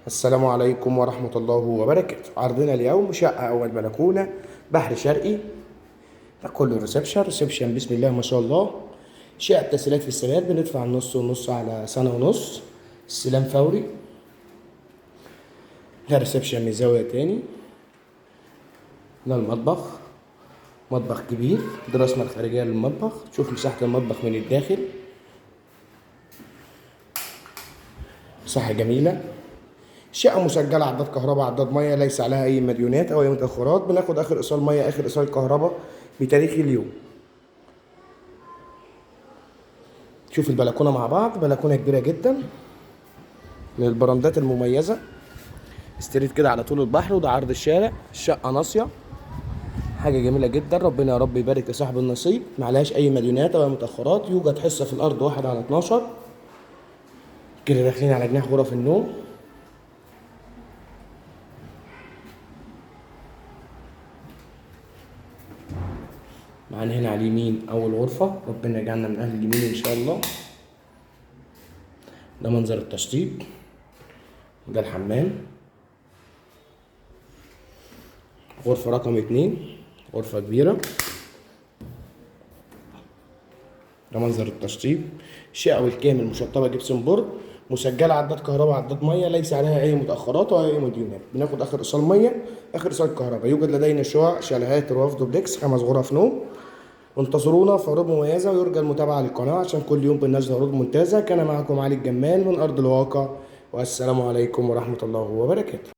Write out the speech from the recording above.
السلام عليكم ورحمة الله وبركاته. عرضنا اليوم شقة أول بلكونة بحر شرقي. ده كله ريسبشن بسم الله ما شاء الله. شقة تسهيلات في السداد، بندفع النص والنص على سنة ونص، استلام فوري. ده ريسبشن من زاوية تاني. ده المطبخ، مطبخ كبير. دي الرسمة الخارجية للمطبخ. شوف مساحة المطبخ من الداخل، مساحة جميلة. شقة مسجلة عداد كهرباء عداد مية، ليس عليها أي مديونات أو أي متأخرات. بناخد آخر إيصال مية آخر إيصال كهرباء بتاريخ اليوم. شوف البلكونة مع بعض، بلكونة كبيرة جدا من البراندات المميزة، استريت كده على طول البحر، وده عرض الشارع. الشقة ناصية، حاجة جميلة جدا. ربنا يا رب يبارك لصاحب النصيب. معلهاش أي مديونات أو أي متأخرات. يوجد حصة في الأرض 1/12 كده. داخلين على جناح غرف النوم. معانا هنا على اليمين أول غرفة، ربنا يجعلنا من أهل اليمين إن شاء الله. ده منظر التشطيب، ده الحمام. غرفة رقم 2، غرفة كبيرة. ده منظر التشطيب. الشقة بالكامل مشطبة جبسن بورد، مسجلة عداد كهرباء عداد مية، ليس عليها أي متأخرات ولا أي مديونات. بناخد آخر إيصال مية آخر إيصال كهرباء. يوجد لدينا شقق شاليهات رواف دوبلكس 5 غرف نوم. انتظرونا في عروض مميزة، ويرجى المتابعة للقناة عشان كل يوم بننزل عروض ممتازة. كان معكم علي الجمال من أرض الواقع، والسلام عليكم ورحمة الله وبركاته.